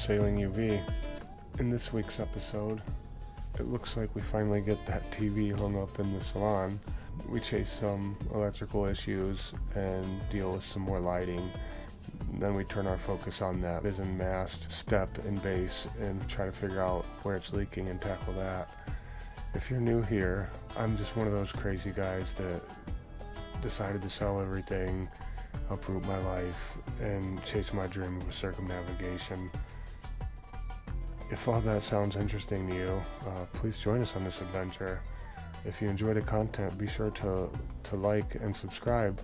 Sailing UV. In this week's episode, it looks like we finally get that TV hung up in the salon. We chase some electrical issues and deal with some more lighting. Then we turn our focus on that vision mast, step, and base and try to figure out where it's leaking and tackle that. If you're new here, I'm just one of those crazy guys that decided to sell everything, uproot my life, and chase my dream of circumnavigation. If all that sounds interesting to you, please join us on this adventure. If you enjoy the content, be sure to like and subscribe.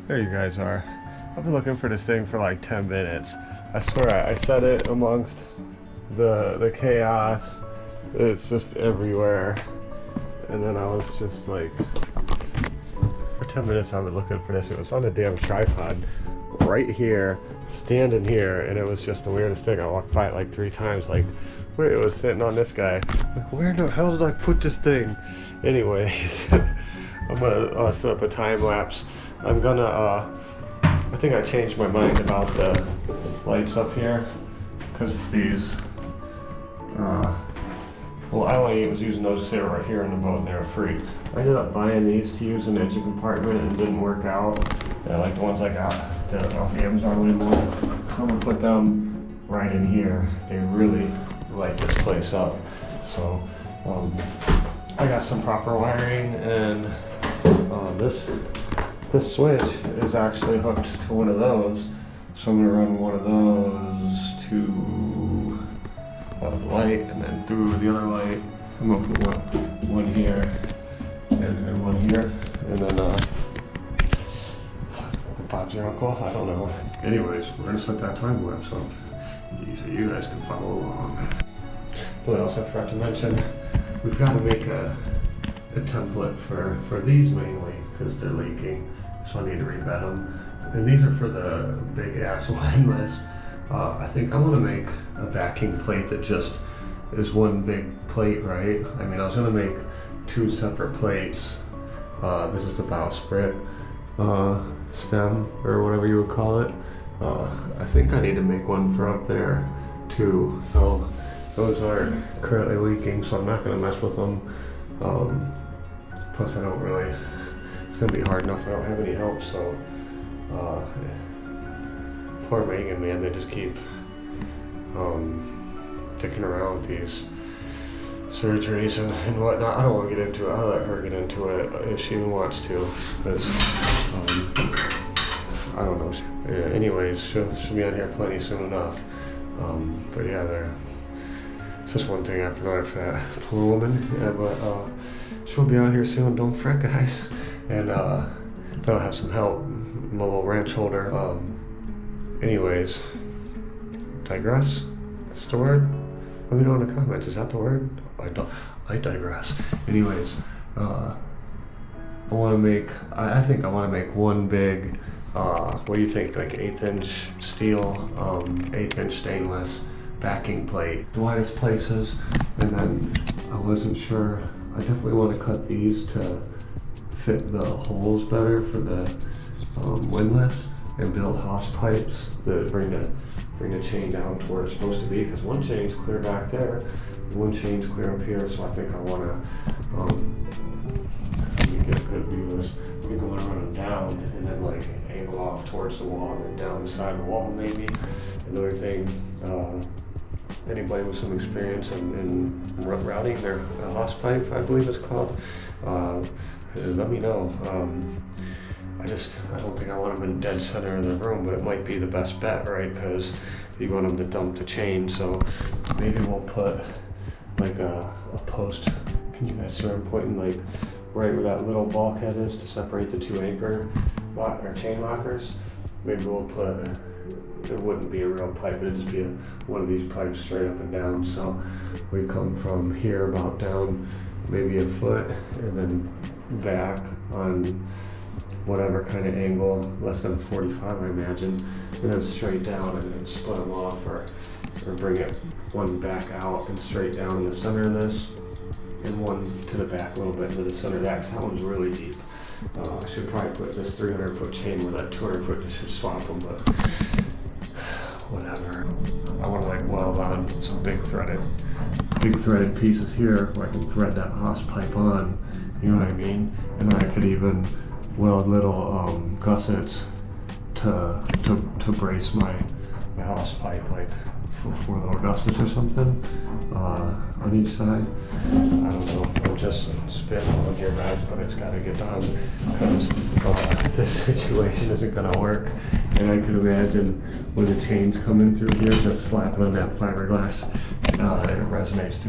There you guys are. I've been looking for this thing for like 10 minutes. I swear I set it amongst the chaos. It's just everywhere. And then I was just like, for 10 minutes I've been looking for this. It was on a damn tripod right here, standing here, and it was just the weirdest thing. I walked by it like 3 times, like, where it was sitting on this guy. Like, where the hell did I put this thing? Anyways, I'm gonna set up a time lapse. I'm gonna, I think I changed my mind about the lights up here, because these, well, I only was using those that were right here in the boat and they were free. I ended up buying these to use in the engine compartment and it didn't work out. I like the ones I got off Amazon way more. So I'm gonna put them right in here. They really light this place up. So, I got some proper wiring, and this switch is actually hooked to one of those. So I'm gonna run one of those to the light, and then through the other light, I'm gonna put one here and one here, and then Bob's your uncle? I don't know. Anyways, we're gonna set that time lapse up so you guys can follow along. What else I forgot to mention? We've got to make a template for these mainly because they're leaking, so I need to rebed them. And these are for the big ass windlass. I think I want to make a backing plate that just is one big plate, right? I mean, I was going to make 2 separate plates. This is the bowsprit stem, or whatever you would call it. I think I need to make one for up there too. So those aren't currently leaking, so I'm not gonna mess with them. Plus I don't really, it's gonna be hard enough. I don't have any help, so poor Megan, man, they just keep dicking around with these surgeries and whatnot. I don't want to get into it. I'll let her get into it if she even wants to, because I don't know. Yeah, anyways, she'll be on here plenty soon enough. But yeah, it's just one thing after another for that poor woman. Yeah, but she'll be out here soon. Don't fret, guys. And then I'll have some help. My little ranch holder. Anyways, digress. That's the word. Let me know in the comments. Is that the word? I digress. Anyways, I think I want to make one big, what do you think, like 1/8 inch steel, 1/8 inch stainless backing plate, the widest places. And then I wasn't sure, I definitely want to cut these to fit the holes better for the windlass, and build hose pipes that bring the chain down to where it's supposed to be, because one chain's clear back there, one chain's clear up here. So I think I want to get a good view of this. We're going to run them down and then like angle off towards the wall and then down the side of the wall maybe. Another thing, anybody with some experience in routing their hose pipe, I believe it's called, let me know. I don't think I want them in dead center of the room, but it might be the best bet, right? Because you want them to dump the chain. So maybe we'll put like a post. Can you guys see where I'm pointing? Like right where that little bulkhead is to separate the two anchor or chain lockers. Maybe we'll put, it wouldn't be a real pipe, it'd just be one of these pipes straight up and down. So we come from here about down maybe a foot and then back on whatever kind of angle, less than 45 I imagine, and then straight down and then split them off, or bring it one back out and straight down in the center of this, and one to the back a little bit into the center of that, because that one's really deep. I should probably put this 300 foot chain with that 200 foot, I should swap them, but whatever. I want to like weld on some big threaded pieces here where I can thread that hose pipe on, you know what I mean? And I could even weld little gussets to brace my hose pipe, like 4 little gussets or something on each side. I don't know, I'm just spitting on here, guys, but it's got to get done because this situation isn't going to work. And I could imagine when the chain's coming through here, just slapping on that fiberglass, it resonates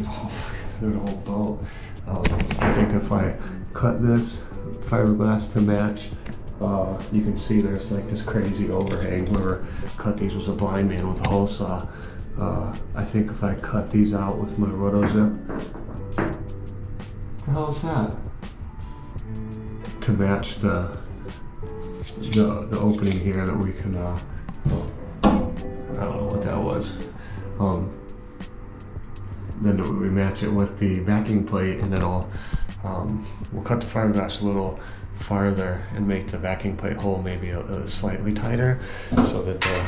through the whole boat. I think if I cut this fiberglass to match, you can see there's like this crazy overhang. Whoever cut these was a blind man with a hole saw. I think if I cut these out with my roto zip, what the hell is that? To match the opening here that we can, I don't know what that was. Then we match it with the backing plate, and then we'll cut the fiberglass a little farther and make the backing plate hole maybe slightly tighter, so that the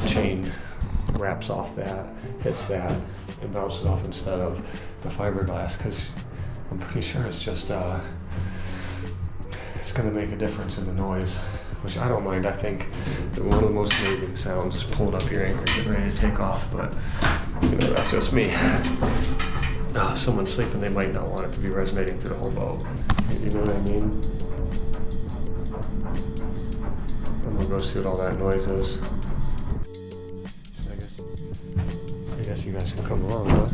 chain wraps off that, hits that, and bounces off instead of the fiberglass, because I'm pretty sure it's just it's going to make a difference in the noise, which I don't mind. I think that one of the most amazing sounds is pulling up your anchor, getting ready to take off, but you know, that's just me. If someone's sleeping, they might not want it to be resonating through the whole boat. You know what I mean? I'm gonna go see what all that noise is. I guess you guys can come along, huh?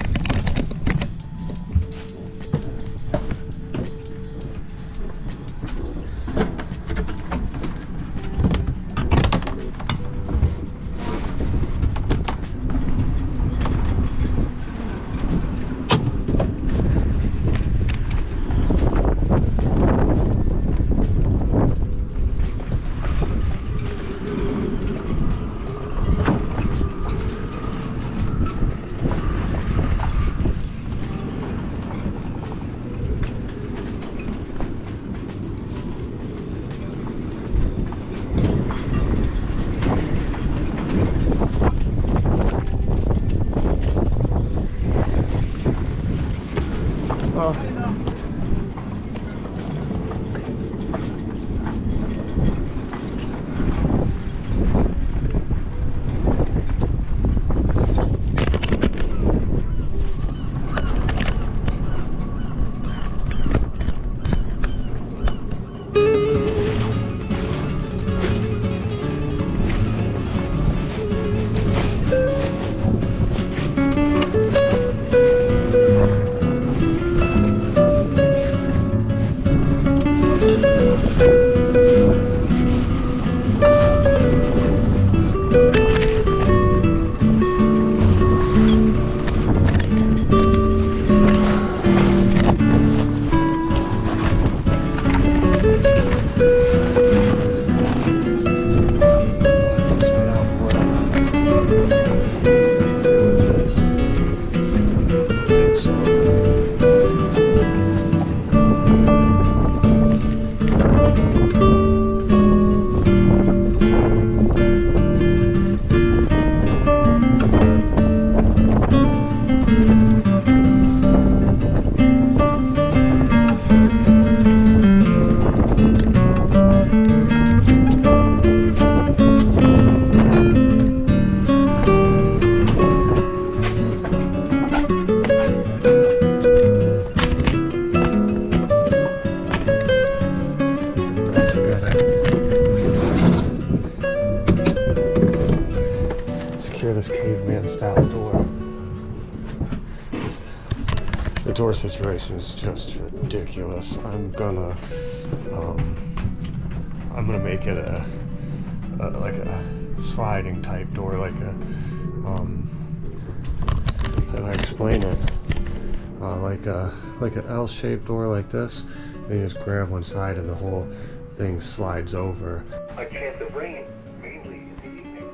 This caveman style door. The door situation is just ridiculous. I'm gonna make it a like a sliding type door, like a how do I explain it? Like an L-shaped door like this. And you just grab one side and the whole thing slides over. A chance of rain, mainly in the evening.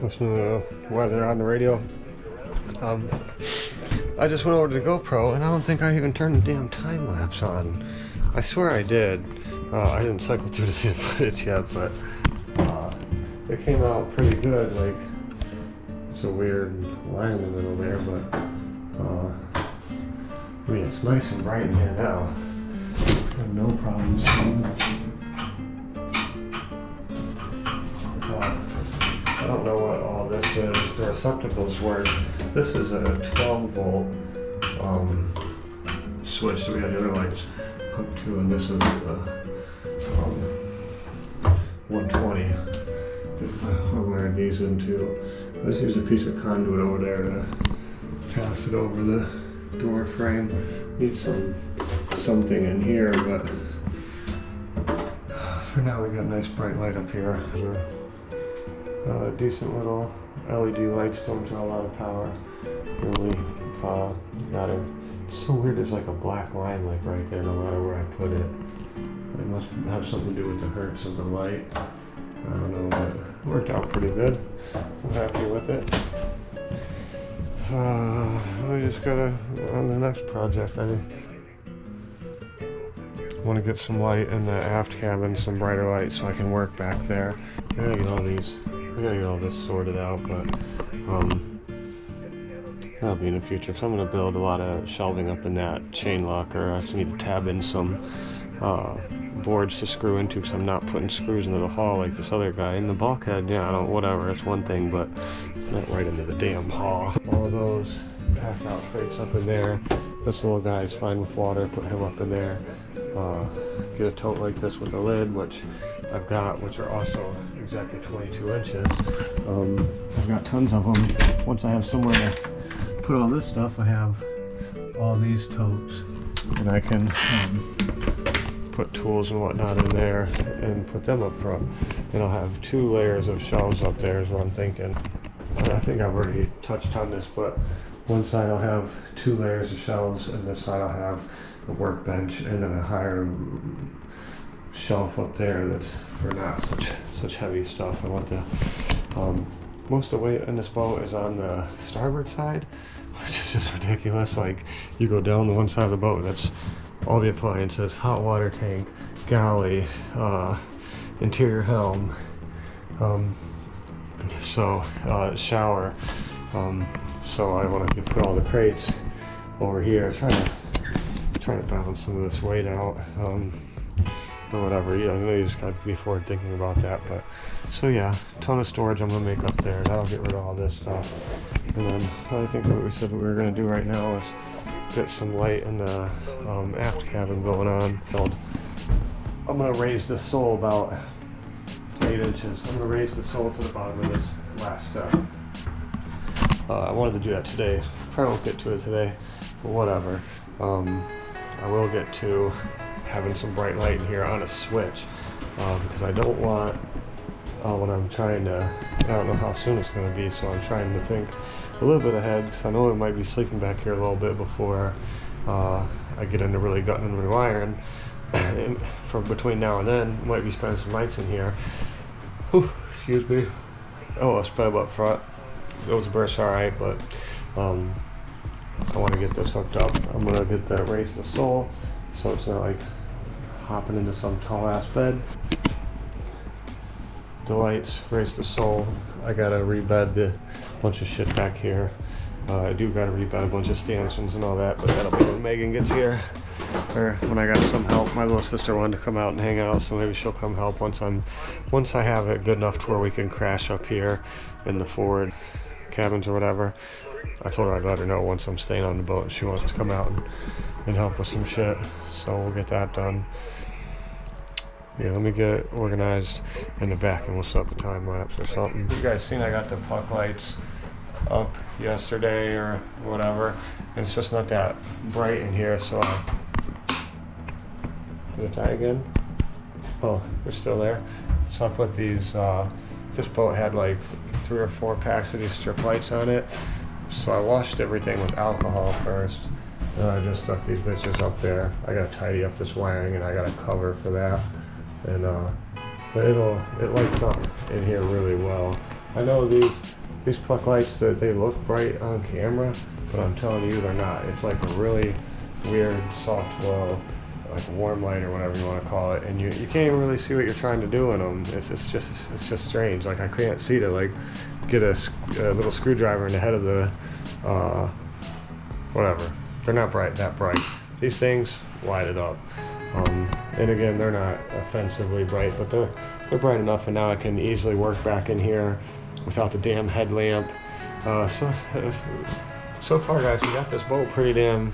Listen to the weather on the radio. I just went over to the GoPro and I don't think I even turned the damn time lapse on. I swear I did. I didn't cycle through to see the footage yet, but it came out pretty good. Like, it's a weird line in the middle there, but I mean, it's nice and bright in here now. I have no problems seeing much. I don't know what all this is. The receptacles work. This is a 12 volt switch that we had the other lights hooked to, and this is the 120. I wired these into. I just use a piece of conduit over there to pass it over the door frame. Need something in here, but for now we got a nice bright light up here. Decent little LED lights, don't draw a lot of power. Really got it. It's so weird, there's like a black line like right there no matter where I put it. It must have something to do with the hertz of the light. I don't know, but it worked out pretty good. I'm happy with it. I just gotta, on the next project, I want to get some light in the aft cabin, some brighter light so I can work back there. I gotta get all this sorted out, but that'll be in the future, because I'm going to build a lot of shelving up in that chain locker. I just need to tab in some boards to screw into, because I'm not putting screws into the hull like this other guy. In the bulkhead, yeah, whatever, it's one thing, but not right into the damn hull. All those packed out crates up in there. This little guy is fine with water, put him up in there. Get a tote like this with a lid, which I've got, which are also exactly 22 inches. I've got tons of them. Once I have somewhere to put all this stuff, I have all these totes, and I can put tools and whatnot in there and put them up front. And I'll have 2 layers of shelves up there is what I'm thinking. I think I've already touched on this, but one side I'll have 2 layers of shelves, and this side I'll have a workbench and then a higher shelf up there that's for not such heavy stuff. I want the most of the weight in this boat is on the starboard side, which is just ridiculous. Like, you go down the one side of the boat, that's all the appliances, hot water tank, galley, interior helm, shower. So I want to put all the crates over here. trying to balance some of this weight out. Or whatever, you know, you just gotta be forward thinking about that. But so yeah, ton of storage I'm gonna make up there. That'll get rid of all this stuff. And then I think what we said we were gonna do right now is get some light in the aft cabin going on. I'm gonna raise the sole about 8 inches. I'm gonna raise the sole to the bottom of this last step. I wanted to do that today. Probably won't get to it today, but whatever. I will get to having some bright light in here on a switch, because I don't want, when I'm trying to, I don't know how soon it's going to be, so I'm trying to think a little bit ahead, because I know I might be sleeping back here a little bit before I get into really gutting and rewiring. And for between now and then, might be spending some nights in here. Whew, excuse me. Oh, a spread up front. Those bursts alright, but I want to get this hooked up. I'm going to get that, raise the sole, so it's not like hopping into some tall ass bed. The lights, raise the sole. I gotta rebed the bunch of shit back here. I do gotta rebed a bunch of stanchions and all that, but that'll be when Megan gets here, or when I got some help. My little sister wanted to come out and hang out, so maybe she'll come help once I have it good enough to where we can crash up here in the forward cabins or whatever. I told her I'd let her know once I'm staying on the boat and she wants to come out and help with some shit. So we'll get that done. Yeah, let me get organized in the back and we'll set up a time lapse or something. You guys seen I got the puck lights up yesterday or whatever, and it's just not that bright in here, so did it die again? Oh, they're still there. So I put these, this boat had like 3 or 4 packs of these strip lights on it. So I washed everything with alcohol first. And I just stuck these bitches up there. I gotta tidy up this wiring and I got a cover for that. And but it lights up in here really well. I know these puck lights, that they look bright on camera, but I'm telling you they're not. It's like a really weird soft glow, like a warm light or whatever you want to call it, and you can't even really see what you're trying to do in them. It's just strange. Like I can't see to like get a little screwdriver in the head of the whatever. They're not that bright. These things light it up. And again, they're not offensively bright, but they're bright enough, and now I can easily work back in here without the damn headlamp. So far, guys, we got this boat pretty damn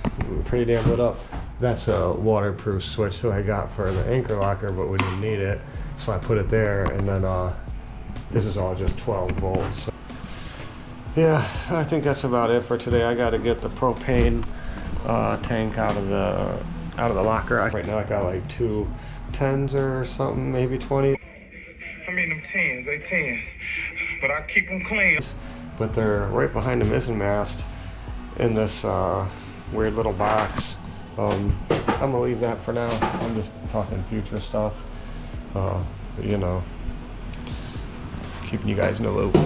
lit up. That's a waterproof switch that I got for the anchor locker, but we didn't need it, so I put it there. And then this is all just 12 volts. So, yeah, I think that's about it for today. I got to get the propane tank out of the locker. Right now I got like 2 10s or something, maybe 20. I mean them 10s, they 10s, but I keep them clean. But they're right behind the mizzen mast in this weird little box. I'm gonna leave that for now. I'm just talking future stuff. But, you know, keeping you guys in the loop.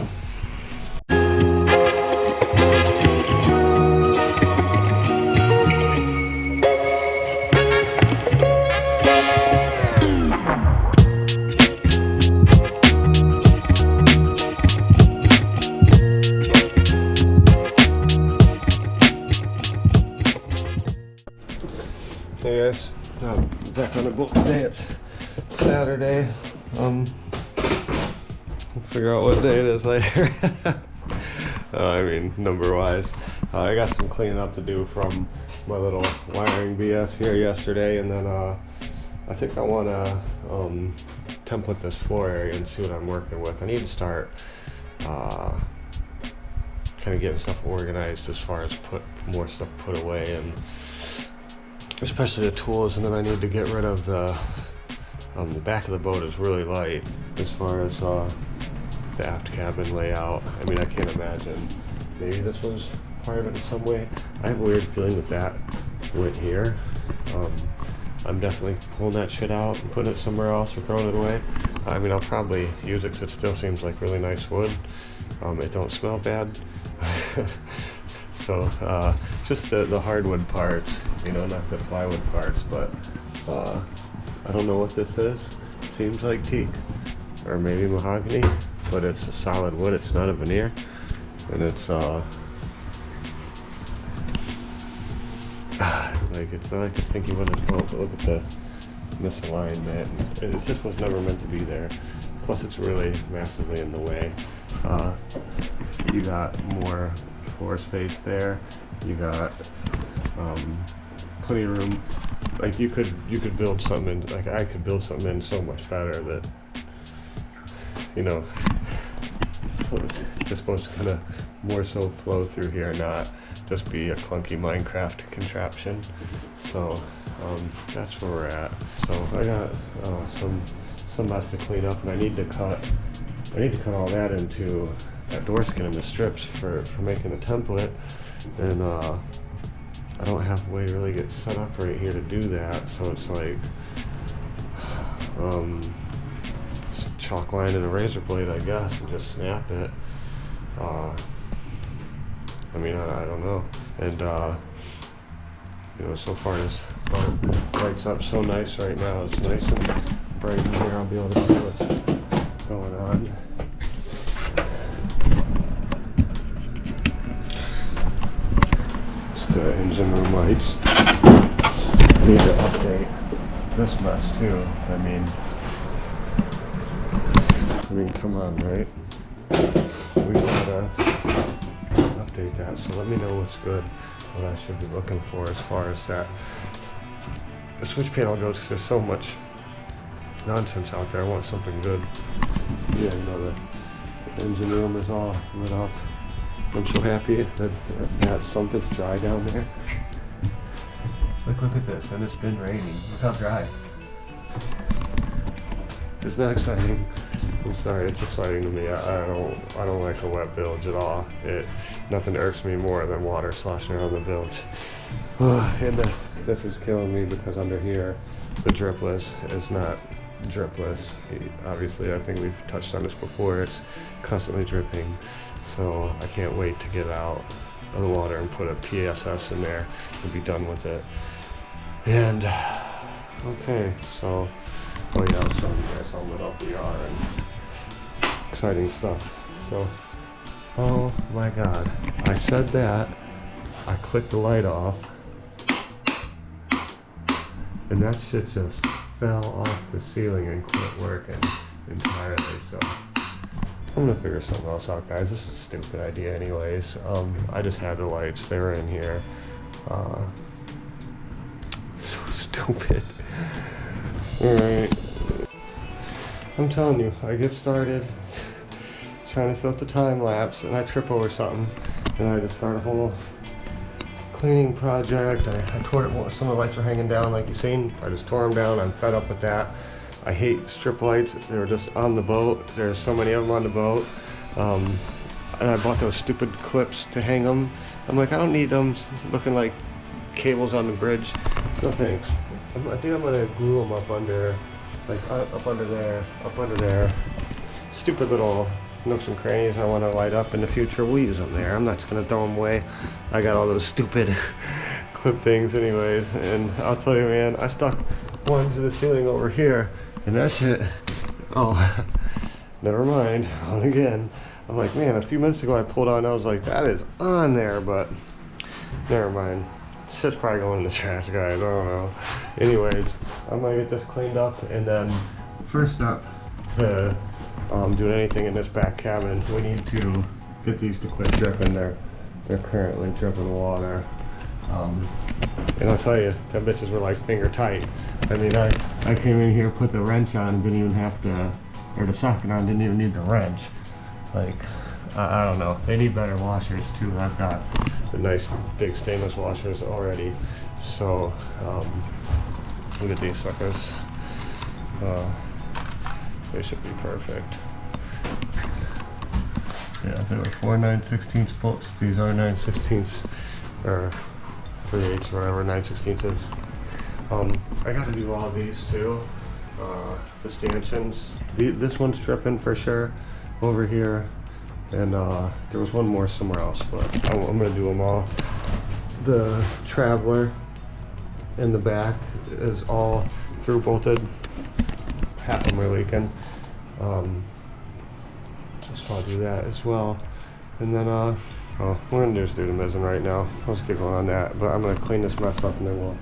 Hey guys, I'm back on the boat today. It's Saturday. Figure out what day it is later. I mean, number wise. I got some cleaning up to do from my little wiring BS here yesterday, and then I think I want to template this floor area and see what I'm working with. I need to start kind of getting stuff organized as far as put more stuff put away, and especially the tools. And then I need to get rid of the back of the boat is really light as far as the aft cabin layout. I mean, I can't imagine. Maybe this was part of it in some way. I have a weird feeling that went here. I'm definitely pulling that shit out and putting it somewhere else or throwing it away. I mean, I'll probably use it because it still seems like really nice wood. It don't smell bad. So just the hardwood parts, you know, not the plywood parts, but I don't know what this is. Seems like teak or maybe mahogany, but it's a solid wood. It's not a veneer, and it's Like, it's not like this thing you wouldn't know, but look at the misalignment. It just was never meant to be there. Plus, it's really massively in the way. You got more floor space there. You got plenty of room. Like, you could build something in, like I could build something in so much better that, you know, it's just supposed to kind of more so flow through here, not just be a clunky Minecraft contraption. So that's where we're at. So I got some mess to clean up, and I need to cut all that into that door skin and the strips for making a template. And I don't have a way to really get set up right here to do that, so it's like chalk line and a razor blade, I guess, and just snap it. I mean, I don't know. And you know, so far this lights up so nice right now. It's nice and bright in here. I'll be able to see what's going on. Just the engine room lights. I need to update this mess too. I mean, come on, right? We gotta update that. So let me know what's good, what I should be looking for as far as that the switch panel goes, because there's so much nonsense out there. I want something good. Yeah, you know, the engine room is all lit up. I'm so happy that that sump is dry down there. Look at this, and it's been raining. Look how dry. It's not exciting. I'm sorry, it's exciting to me. I don't like a wet bilge at all. Nothing irks me more than water sloshing around the bilge. And this is killing me, because under here, the dripless is not dripless. Obviously, I think we've touched on this before. It's constantly dripping. So I can't wait to get out of the water and put a PSS in there and be done with it. And okay, so oh yeah, I'll show you guys how lit up we are and exciting stuff. So, oh my god, I said that, I clicked the light off, and that shit just fell off the ceiling and quit working entirely. So I'm gonna figure something else out, guys. This is a stupid idea anyways. I just had the lights, they were in here. So stupid. Alright. I'm telling you, I get started trying to set up the time lapse and I trip over something and I just start a whole cleaning project. I tore it, some of the lights are hanging down like you've seen. I just tore them down. I'm fed up with that. I hate strip lights. They were just on the boat. There's so many of them on the boat. And I bought those stupid clips to hang them. I'm like, I don't need them looking like cables on the bridge. No thanks. I think I'm gonna glue them up under, like up under there. Stupid little nooks and crannies I want to light up in the future. We'll use them there. I'm not just gonna throw them away. I got all those stupid clip things anyways. And I'll tell you, man, I stuck one to the ceiling over here, and that shit, oh, never mind. Again, I'm like, man, a few minutes ago I pulled on, I was like, that is on there, but never mind. Shit's probably going in the trash, guys. I don't know. Anyways, I'm gonna get this cleaned up, and then first up to do anything in this back cabin, we need to get these to quit dripping. They're currently dripping water. And I'll tell you, them bitches were like finger tight. I mean, I came in here, put the wrench on, didn't even have to, or the socket on, didn't even need the wrench. Like, I don't know. They need better washers too. I've got the nice big stainless washers already. So, look at these suckers. They should be perfect. Yeah, they were 4 9/16 bolts. These are 9/16, or 3/8, whatever 9/16 is. I got to do all of these too. The stanchions. This one's dripping for sure over here. And there was one more somewhere else, but I'm gonna do them all. The traveler in the back is all through bolted. Half of them are leaking. So I'll do that as well. And then Oh, we're gonna just do the mizzen right now. Let's get going on that. But I'm gonna clean this mess up and then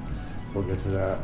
we'll get to that.